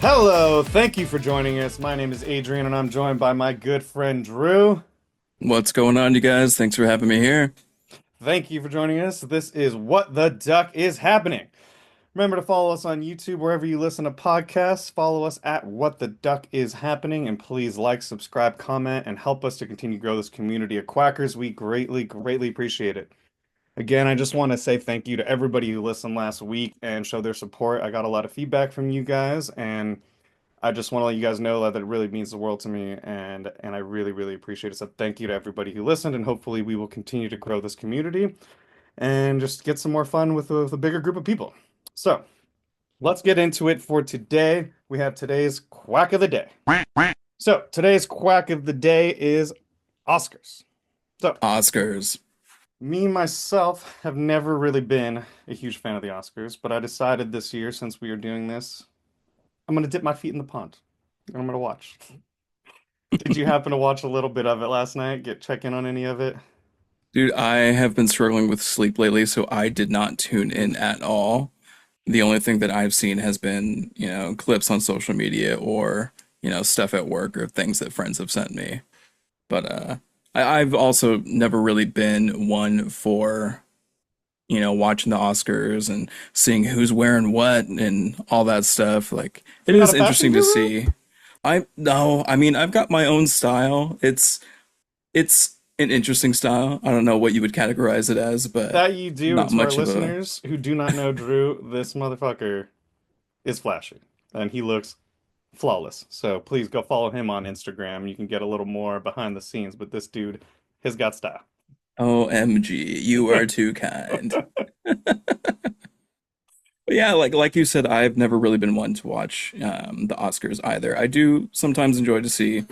Hello, thank you for joining us. My name is Adrian, and I'm joined by my good friend Drew. What's going on, you guys? Thanks for having me here. Thank you for joining us. This is What the Duck is Happening. Remember to follow us on YouTube wherever you listen to podcasts. Follow us at What the Duck is Happening, and please like, subscribe, comment, and help us to continue to grow this community of quackers. We greatly, greatly appreciate it. Again, I just want to say thank you to everybody who listened last week and showed their support. I got a lot of feedback from you guys, and I just want to let you guys know that it really means the world to me, and I really, really appreciate it. So thank you to everybody who listened, and hopefully we will continue to grow this community and just get some more fun with a bigger group of people. So let's get into it for today. We have today's quack of the day. So today's quack of the day is Oscars. So Oscars. me myself have never really been a huge fan of the Oscars, but I decided this year, since we are doing this, I'm gonna dip my feet in the pond. And I'm gonna watch. Did you happen to watch a little bit of it last night? Get check in on any of it? Dude, I have been struggling with sleep lately, so I did not tune in at all. The only thing that I've seen has been, clips on social media or, stuff at work or things that friends have sent me. But I've also never really been one for, watching the Oscars and seeing who's wearing what and all that stuff. Like, it You're not is a fashion interesting to guru? see. I mean, I've got my own style. It's an interesting style. I don't know what you would categorize it as, but That you do, and not to our much of a. listeners who do not know Drew, this motherfucker is flashy. And he looks flawless. So please go follow him on Instagram. You can get a little more behind the scenes, but this dude has got style. OMG, you are too kind. But yeah, like you said, I've never really been one to watch the Oscars either. I do sometimes enjoy to see,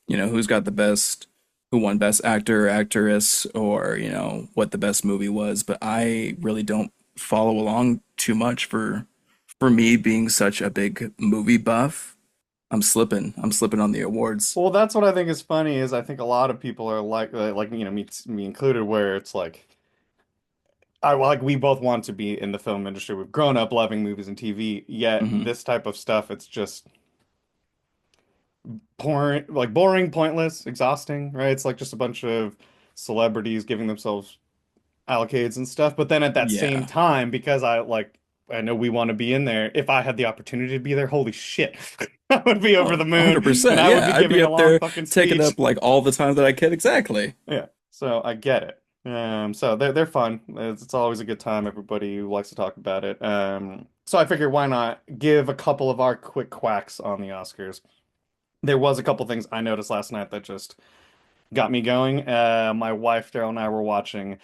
who's got the best, who won Best Actor or Actress, or what the best movie was. But I really don't follow along too much for me being such a big movie buff. I'm slipping on the awards. Well, that's what I think is funny is I think a lot of people are like me included, where it's like we both want to be in the film industry. We've grown up loving movies and TV, yet Hmm. this type of stuff, it's just boring, boring, pointless, exhausting, right? It's like just a bunch of celebrities giving themselves allocates and stuff. But then at that same Yeah, time, because I know we want to be in there. If I had the opportunity to be there, holy shit, I would be over oh, the moon and 100%. I would be Yeah, I'd be giving a up long there fucking taking speech. up like all the time that I can. Exactly. Yeah, so I get it. So they're fun. It's always a good time. Everybody likes to talk about it. So I figured why not give a couple of our quick quacks on the Oscars. There was a couple things I noticed last night that just got me going. My wife Daryl and I were watching,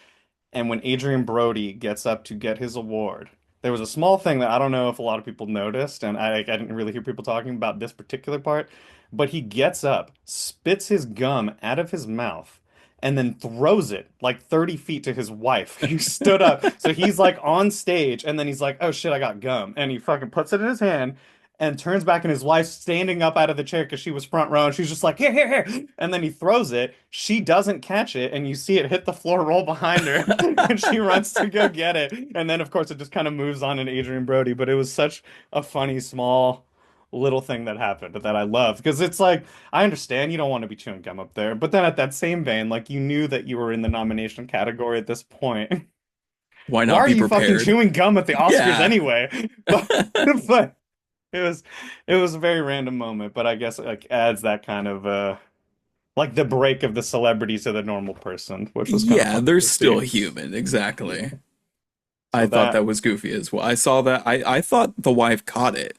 and when Adrian Brody gets up to get his award, there was a small thing that I don't know if a lot of people noticed, and I didn't really hear people talking about this particular part, but he gets up, spits his gum out of his mouth, and then throws it like 30 feet to his wife. He stood up. So he's like on stage, and then he's like, oh shit, I got gum. And he fucking puts it in his hand and turns back, and his wife's standing up out of the chair because she was front row, and she's just like, here, here, here. And then he throws it. She doesn't catch it, and you see it hit the floor, roll behind her, and she runs to go get it. And then, of course, it just kind of moves on in Adrian Brody. But it was such a funny, small little thing that happened that I love because it's like I understand you don't want to be chewing gum up there, but then at that same vein, like you knew that you were in the nomination category at this point. Why Why not are be you fucking prepared? chewing gum at the Oscars Yeah. anyway? But it was it was a very random moment, but I guess it like adds that kind of like the break of the celebrity to the normal person, which was kind of Yeah, fun they're to see. still human. Exactly. So I thought that that was goofy as well. I saw that. I thought the wife caught it.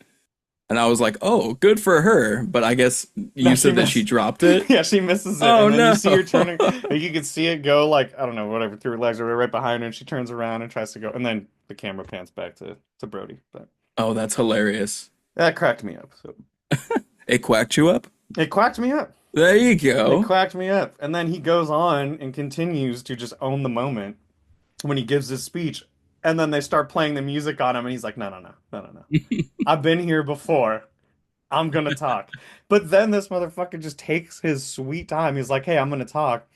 And I was like, oh, good for her. But I guess no, you she said that she missed. dropped it. Yeah, she misses it, Oh and then you no. see her turning. Like, you can see it go like I don't know, whatever through her legs or right behind her, and she turns around and tries to go, and then the camera pans back to Brody. But Oh, that's hilarious. that cracked me up. So It quacked you up? it cracked me up. There you It go. cracked me up. And then he goes on and continues to just own the moment when he gives his speech. And then they start playing the music on him, and he's like, no, no, no, no, no, no. I've been here before. I'm gonna talk. But then this motherfucker just takes his sweet time. He's like, hey, I'm gonna talk.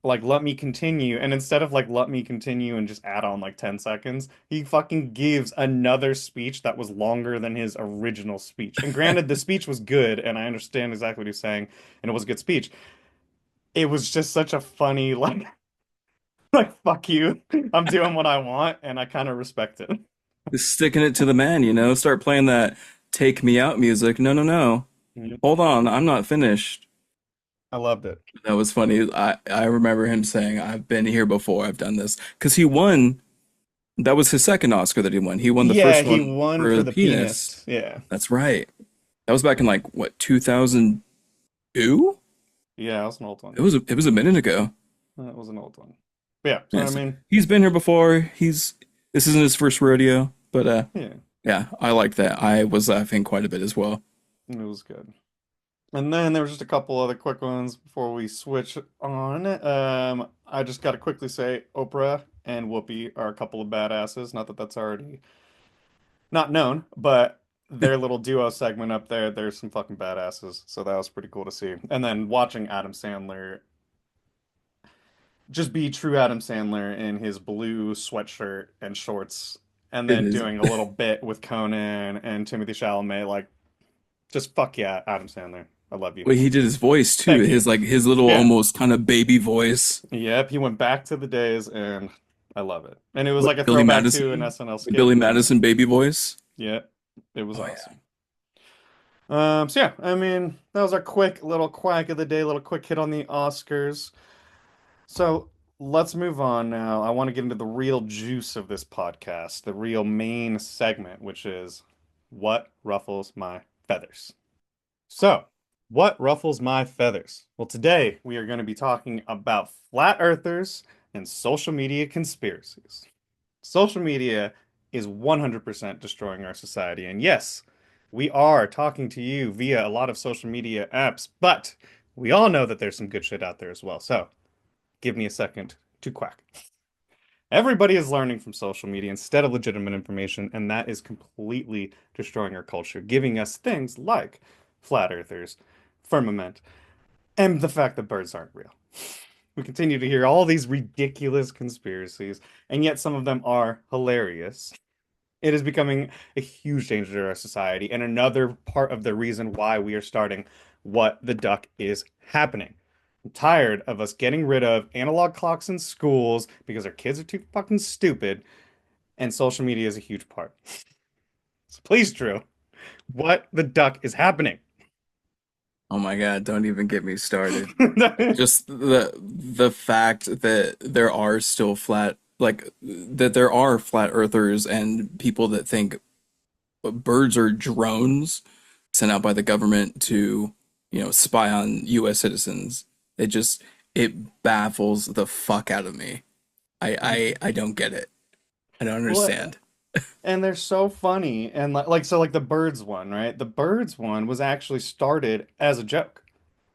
Like, let me continue. And instead of like, let me continue and just add on like 10 seconds, he fucking gives another speech that was longer than his original speech. And granted, the speech was good, and I understand exactly what he's saying, and it was a good speech. It was just such a funny, like, like, fuck you. I'm doing what I want, and I kind of respect it. Just sticking it to the man, you know? Start playing that take me out music. No, no, no. Mhm. Hold on, I'm not finished. I loved it. That was funny. I remember him saying, I've been here before, I've done this. Because he won, that was his second Oscar that he won. He won the Yeah, first he one won for for The the Pianist. pianist. Yeah. That's right. That was back in like, what, 2002? Yeah, it was an old one. It was a minute ago. That was an old one. But yeah, so I Yes. mean, He's been here before. This isn't his first rodeo, but yeah, yeah, I like that. I was laughing quite a bit as well. it was good. And then there was just a couple other quick ones before we switch on. I just got to quickly say Oprah and Whoopi are a couple of badasses. Not that that's already not known, but their little duo segment up there, there's some fucking badasses. So that was pretty cool to see. And then watching Adam Sandler just be true Adam Sandler in his blue sweatshirt and shorts, and It then is. doing a little bit with Conan and Timothy Chalamet, like just fuck yeah, Adam Sandler. I love you. Well, he did his voice too. Thank you. His little Yeah. almost kind of baby voice. Yep, he went back to the days and I love it. And it was What, like a Billy throwback to an Madison? SNL The Billy skit from Madison baby voice? yeah, it was Oh yeah. awesome. So yeah, I mean, that was our quick little quack of the day, little quick hit on the Oscars. So let's move on now. I want to get into the real juice of this podcast, the real main segment, which is what ruffles my feathers. So, what ruffles my feathers? Well, today we are going to be talking about flat earthers and social media conspiracies. Social media is 100% destroying our society. And yes, we are talking to you via a lot of social media apps, but we all know that there's some good shit out there as well. So, give me a second to quack. Everybody is learning from social media instead of legitimate information, and that is completely destroying our culture, giving us things like flat earthers, firmament, and the fact that birds aren't real. We continue to hear all these ridiculous conspiracies, and yet some of them are hilarious. It is becoming a huge danger to our society, and another part of the reason why we are starting What the Duck is Happening. I'm tired of us getting rid of analog clocks in schools because our kids are too fucking stupid, and social media is a huge part. So please, Drew, what the duck is happening? Oh my God, don't even get me started. Just the fact that there are still that there are flat earthers and people that think birds are drones sent out by the government to, spy on US citizens. It just it baffles the fuck out of me. I don't get it. I don't Well, understand. and they're so funny, and like so like the birds one, right? The birds one was actually started as a joke.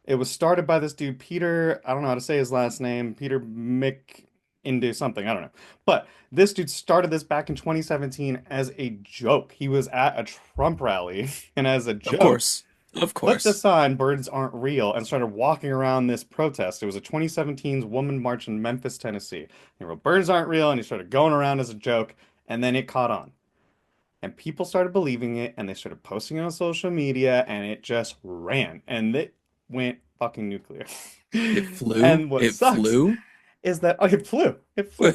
It was started by this dude, Peter, I don't know how to say his last name, Peter into something, I don't know. But this dude started this back in 2017 as a joke. He was at a Trump rally and as a Of joke, course. Of flipped the course. sign, birds aren't real, and started walking around this protest. It was a 2017's Woman March in Memphis, Tennessee. He wrote, birds aren't real, and he started going around as a joke, and then it caught on. And people started believing it, and they started posting it on social media, and it just ran. And it went fucking nuclear. It flew. And what It sucks flew. is that oh, it flew. It flew.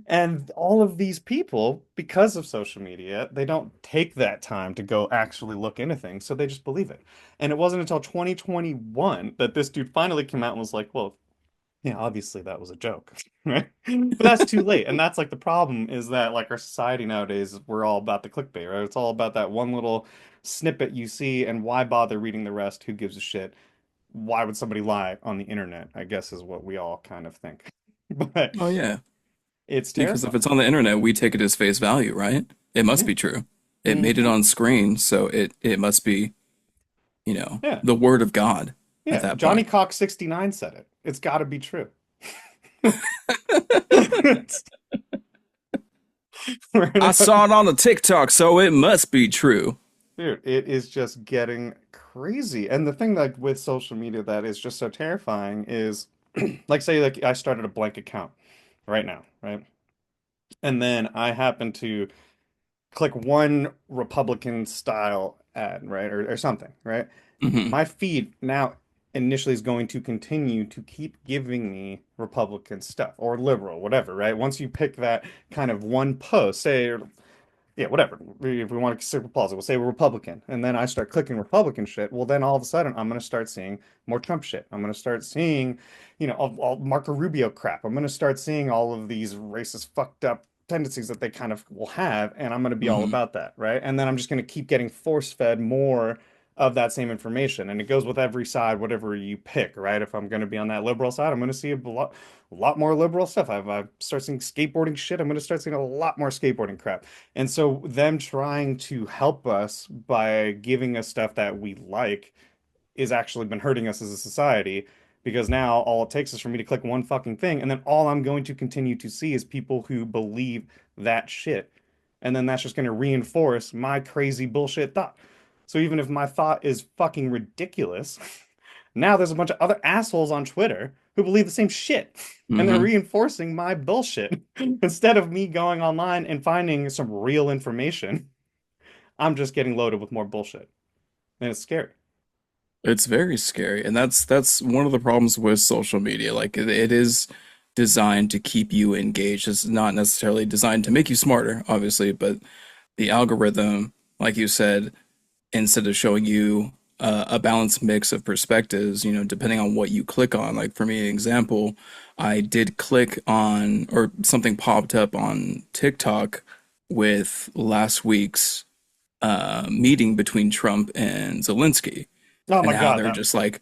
And all of these people, because of social media, they don't take that time to go actually look into things, so they just believe it. And it wasn't until 2021 that this dude finally came out and was like, well, yeah, obviously that was a joke, right? But that's too late. And that's like the problem is that like our society nowadays, we're all about the clickbait, right? It's all about that one little snippet you see and why bother reading the rest? Who gives a shit? Why would somebody lie on the internet? I guess is what we all kind of think. But Oh yeah. it's Because if it's terrifying. on the internet, we take it as face value, right? It must Yeah. be true. It made it Hmm. on screen, so it must be, Yeah. the word of God at Yeah. that Johnny point. Cox 69 said it. It's got to be true. We're in I a- saw it on a TikTok, so it must be true. Dude, it is just getting crazy. And the thing like with social media that is just so terrifying is like say like I started a blank account right now, right? And then I happen to click one Republican style ad, right? Or something, right? Hmm. My feed now initially is going to continue to keep giving me Republican stuff or liberal, whatever, right? Once you pick that kind of one post, say yeah, whatever. If we want to consider policy, we'll say we're Republican, and then I start clicking Republican shit. Well, then all of a sudden, I'm going to start seeing more Trump shit. I'm going to start seeing, all Marco Rubio crap. I'm going to start seeing all of these racist, fucked up tendencies that they kind of will have, and I'm going to be all Hmm. about that, right? And then I'm just going to keep getting force fed more of that same information, and it goes with every side, whatever you pick, right? If I'm going to be on that liberal side, I'm going to see a lot more liberal stuff. I've start seeing skateboarding shit. I'm going to start seeing a lot more skateboarding crap. And so them trying to help us by giving us stuff that we like is actually been hurting us as a society because now all it takes is for me to click one fucking thing and then all I'm going to continue to see is people who believe that shit. And then that's just going to reinforce my crazy bullshit thought. So even if my thought is fucking ridiculous, now there's a bunch of other assholes on Twitter who believe the same shit. And they're Hmm. reinforcing my bullshit. Instead of me going online and finding some real information, I'm just getting loaded with more bullshit. And it's scary. It's very scary, and that's one of the problems with social media. Like it is designed to keep you engaged. It's not necessarily designed to make you smarter, obviously, but the algorithm, like you said, instead of showing you a balanced mix of perspectives, depending on what you click on. Like for me, an example, I did click on, or something popped up on TikTok with last week's meeting between Trump and Zelensky, Oh my and how God, they're just like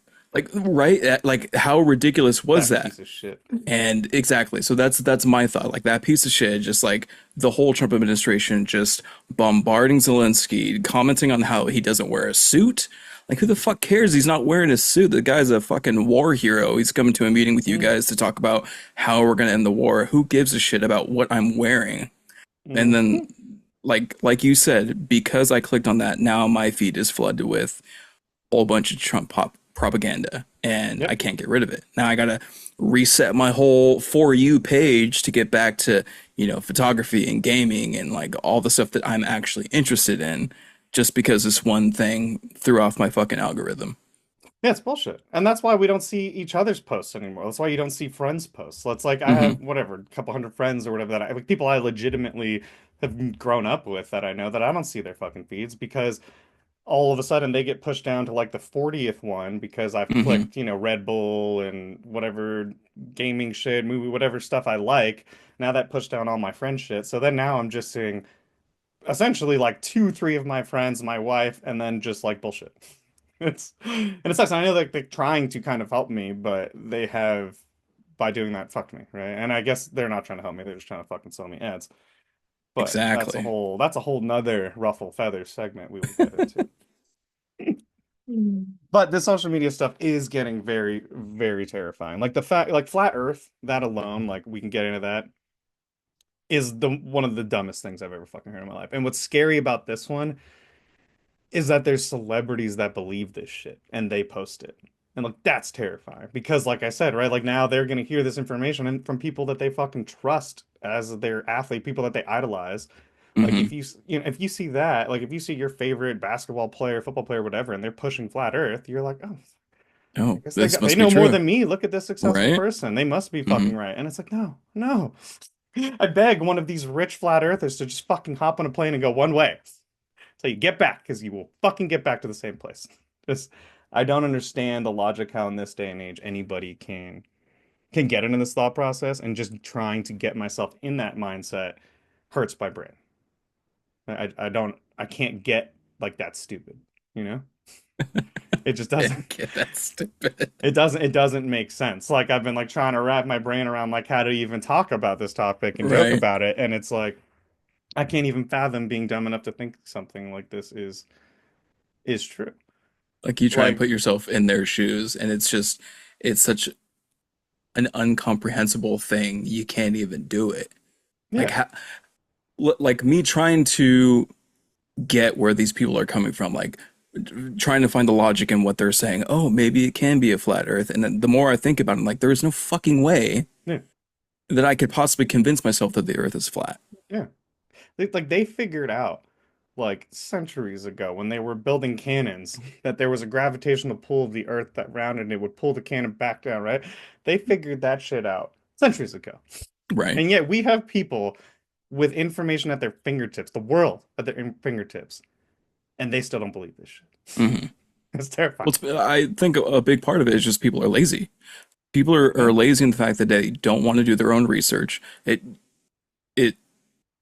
right, like how ridiculous was that that? piece of shit. And exactly. So that's my thought. Like that piece of shit, just like the whole Trump administration just bombarding Zelensky, commenting on how he doesn't wear a suit. Like who the fuck cares? He's not wearing a suit. The guy's a fucking war hero. He's coming to a meeting with you guys to talk about how we're gonna end the war. Who gives a shit about what I'm wearing? And then Mm-hmm. like you said, because I clicked on that, now my feed is flooded with whole bunch of Trump pop propaganda and I Yep. can't get rid of it. Now I gotta reset my whole For You page to get back to, photography and gaming and like all the stuff that I'm actually interested in just because this one thing threw off my fucking algorithm. Yeah, it's bullshit. And that's why we don't see each other's posts anymore. That's why you don't see friends' posts. So it's like I have Hmm. whatever, a couple hundred friends or whatever that like people I legitimately have grown up with that I know that I don't see their fucking feeds because all of a sudden they get pushed down to like the 40th one because I've Hmm. clicked, Red Bull and whatever gaming shit, movie, whatever stuff I like. Now that pushed down all my friend shit. So then now I'm just seeing essentially like two, three of my friends, my wife, and then just like bullshit. And it sucks. I know that they're trying to kind of help me, but they have by doing that fucked me, right? And I guess they're not trying to help me, they're just trying to fucking sell me ads. But Exactly. that's a whole nother ruffle feathers segment we will get into. But the social media stuff is getting very, very terrifying. Like the fact, like flat Earth, that alone, like we can get into that, is the one of the dumbest things I've ever fucking heard in my life. And what's scary about this one is that there's celebrities that believe this shit and they post it. And like that's terrifying because like I said, right? Like now they're gonna hear this information and from people that they fucking trust as their athlete, people that they idolize. Like Hmm. if you see that, like if you see your favorite basketball player, football player, whatever, and they're pushing flat Earth, you're like, oh, I Oh, guess this they must be know more true, than me. Look at this successful right? person. They must be Hmm. fucking right. And it's like, no, no. I beg one of these rich flat earthers to just fucking hop on a plane and go one way. So you get back, because you will fucking get back to the same place. Just, I don't understand the logic how in this day and age anybody can get into this thought process and just trying to get myself in that mindset hurts my brain. I can't get like that stupid, you know? It just doesn't Get that stupid. it doesn't make sense. Like I've been like trying to wrap my brain around like how to even talk about this topic and joke Right. about it, and it's like I can't even fathom being dumb enough to think something like this is true. Like you try and Like, put yourself in their shoes, and it's such an incomprehensible thing. You can't even do it. Like yeah. like me trying to get where these people are coming from. Like trying to find the logic in what they're saying. Oh, maybe it can be a flat Earth. And then the more I think about it, I'm like, there is no fucking way Yeah, that I could possibly convince myself that the Earth is flat. yeah. They figured out like centuries ago when they were building cannons that there was a gravitational pull of the Earth that rounded and it would pull the cannon back down, right? They figured that shit out centuries ago. Right. And yet we have people with information at their fingertips, the world at their fingertips, and they still don't believe this shit. Hmm. It's terrifying. Well, I think a big part of it is just people are lazy. People Yeah. are lazy in the fact that they don't want to do their own research. It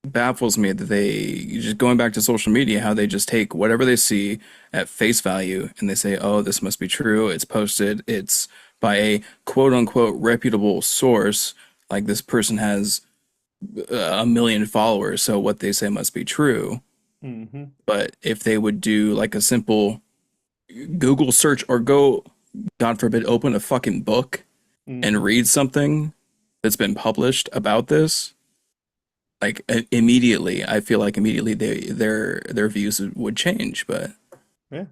baffles me that they just going back to social media, how they just take whatever they see at face value and they say, oh, this must be true. It's posted. It's by a quote unquote reputable source. Like this person has a million followers, so what they say must be true. Hmm. But if they would do like a simple Google search or go, God forbid, open a fucking book and Hmm. read something that's been published about this, like immediately, I feel like immediately their views would change. But Yeah.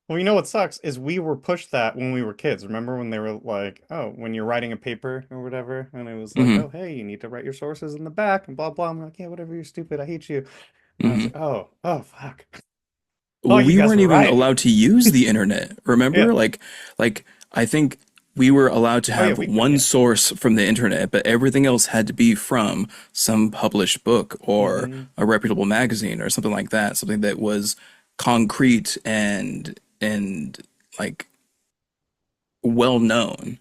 Well, you know what sucks is we were pushed that when we were kids. Remember when they were like, oh, when you're writing a paper or whatever, and it was like, hmm oh, hey, you need to write your sources in the back and blah blah. I'm like, yeah, whatever, you're stupid. I hate you. And I was hmm like, oh, fuck. Oh, you we guys weren't were even right. allowed to use the internet. Yeah. Remember, like I think we were allowed to Oh yeah, have we could. one Yeah. source from the internet, but everything else had to be from some published book or Hmm. a reputable magazine or something like that, something that was concrete and like well known.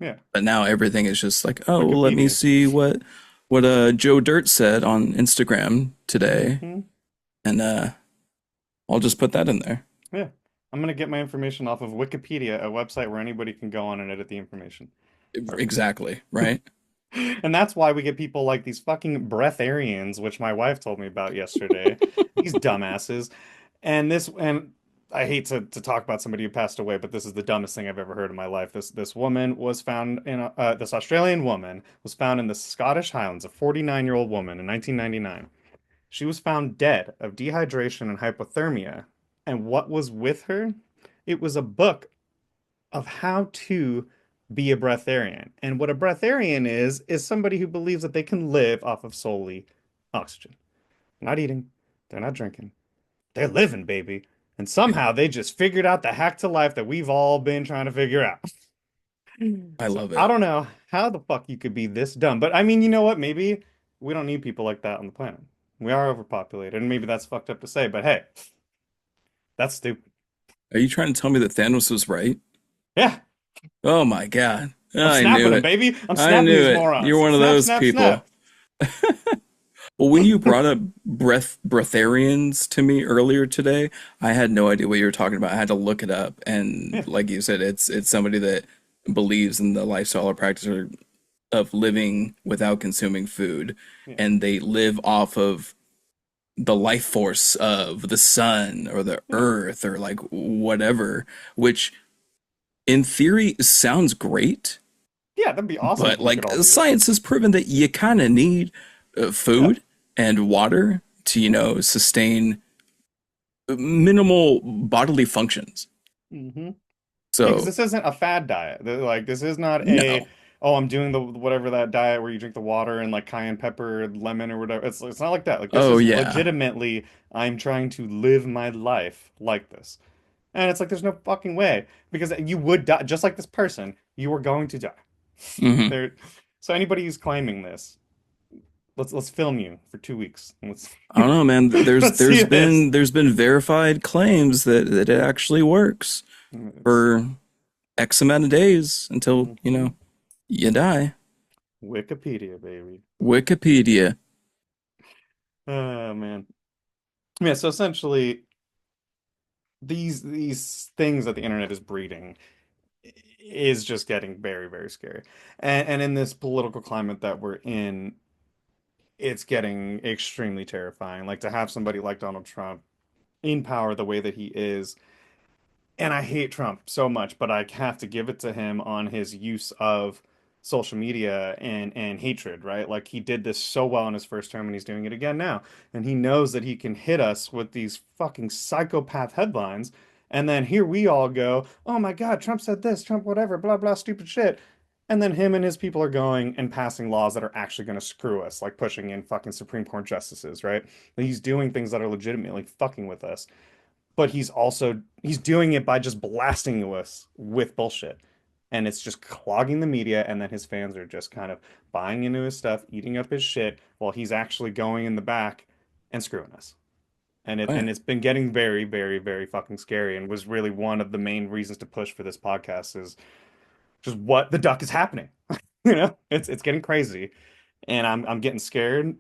Yeah. But now everything is just like, oh, well, let me Wikipedia. see what Joe Dirt said on Instagram today, Hmm. and I'll just put that in there. Yeah. I'm gonna get my information off of Wikipedia, a website where anybody can go on and edit the information. Perfect. Exactly, right? And that's why we get people like these fucking breatharians, which my wife told me about yesterday. These dumbasses. And I hate to talk about somebody who passed away, but this is the dumbest thing I've ever heard in my life. This woman was found in this Australian woman was found in the Scottish Highlands, a 49-year-old woman in 1999. She was found dead of dehydration and hypothermia. And what was with her? It was a book of how to be a breatharian. And what a breatharian is somebody who believes that they can live off of solely oxygen. They're not eating, they're not drinking, they're living, baby. And somehow they just figured out the hack to life that we've all been trying to figure out. I So love I it. don't know how the fuck you could be this dumb. But I mean, you know what? Maybe we don't need people like that on the planet. We are overpopulated, and maybe that's fucked up to say, but hey, that's stupid. Are you trying to tell me that Thanos was right? Yeah, Oh my God. I'm I knew snapping them, it. baby. I'm I snapping knew these it. You're morons. one of Snap, those snap, people. snap. Well, when you brought up breatharians to me earlier today, I had no idea what you were talking about. I had to look it up, and Yeah, like you said, it's somebody that believes in the lifestyle or practice of living without consuming food, yeah. and they live off of the life force of the sun or the Yeah. earth or like whatever, which in theory sounds great, Yeah, that'd be awesome but if we like could all do that. science has proven that you kind of need Yeah. food and water to, sustain minimal bodily functions. Hmm. Yeah, because So, this isn't a fad diet. Like, this is not a, no. oh, I'm doing the whatever that diet where you drink the water and like cayenne pepper, lemon or whatever. It's not like that. Like, this Oh, is yeah. legitimately, I'm trying to live my life like this. And it's like, there's no fucking way because you would die just like this person. You are going to die. hmm There. So anybody who's claiming this, let's film you for 2 weeks. Let's I don't know, man. There's let's see there's this. been there's been verified claims that it actually works It's for X amount of days until, mhm. you die. Wikipedia, baby. Wikipedia. Oh man. Yeah, so essentially these things that the internet is breeding is just getting very, very scary. And in this political climate that we're in, it's getting extremely terrifying. Like to have somebody like Donald Trump in power the way that he is. And I hate Trump so much, but I have to give it to him on his use of social media and hatred, right? Like he did this so well in his first term and he's doing it again now. And he knows that he can hit us with these fucking psychopath headlines. And then here we all go, oh my God, Trump said this, Trump whatever, blah, blah, stupid shit. And then him and his people are going and passing laws that are actually going to screw us, like pushing in fucking Supreme Court justices, right? He's doing things that are legitimately fucking with us. But he's doing it by just blasting us with bullshit. And it's just clogging the media, and then his fans are just kind of buying into his stuff, eating up his shit, while he's actually going in the back and screwing us. Oh yeah. And it's been getting very, very, very fucking scary, and was really one of the main reasons to push for this podcast is just what the duck is happening. It's getting crazy, and I'm getting scared,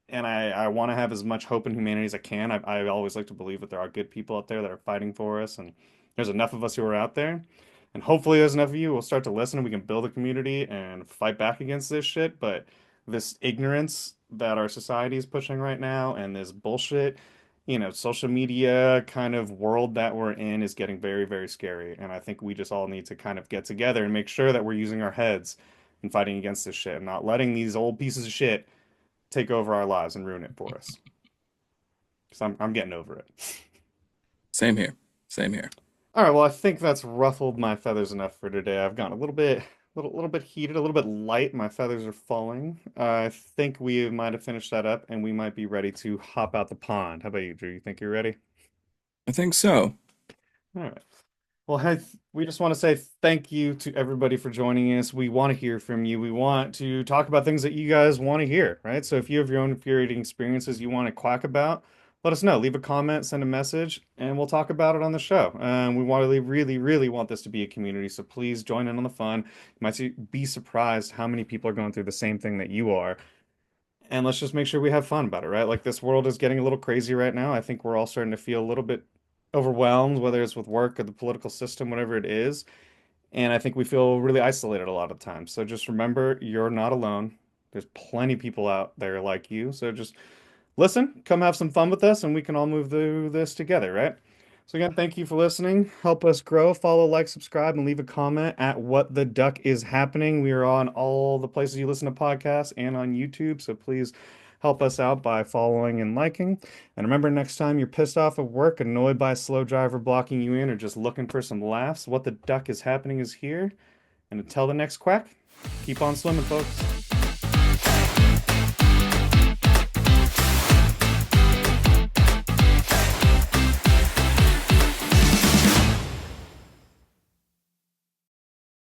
and I want to have as much hope in humanity as I can. I always like to believe that there are good people out there that are fighting for us, and there's enough of us who are out there, and hopefully there's enough of you who will start to listen, and we can build a community and fight back against this shit. But this ignorance that our society is pushing right now, and this bullshit, social media kind of world that we're in is getting very, very scary. And I think we just all need to kind of get together and make sure that we're using our heads and fighting against this shit and not letting these old pieces of shit take over our lives and ruin it for us. Because I'm getting over it. Same here. Same here. All right, well, I think that's ruffled my feathers enough for today. I've gotten a little bit heated, a little bit light. My feathers are falling. I think we might have finished that up, and we might be ready to hop out the pond. How about you, Drew? You think you're ready? I think so. All right. Well, hey, we just want to say thank you to everybody for joining us. We want to hear from you. We want to talk about things that you guys want to hear, right? So if you have your own infuriating experiences you want to quack about, let us know. Leave a comment, send a message, and we'll talk about it on the show. We want to really, really want this to be a community, so please join in on the fun. You might be surprised how many people are going through the same thing that you are. And let's just make sure we have fun about it, right? Like this world is getting a little crazy right now. I think we're all starting to feel a little bit overwhelmed, whether it's with work or the political system, whatever it is. And I think we feel really isolated a lot of times. So just remember, you're not alone. There's plenty of people out there like you. So just listen, come have some fun with us, and we can all move through this together, right? So again, thank you for listening. Help us grow. Follow, like, subscribe, and leave a comment at What the Duck is Happening. We are on all the places you listen to podcasts and on YouTube. So please help us out by following and liking. And remember, next time you're pissed off at work, annoyed by a slow driver blocking you in, or just looking for some laughs, What the Duck is Happening is here. And until the next quack, keep on swimming, folks.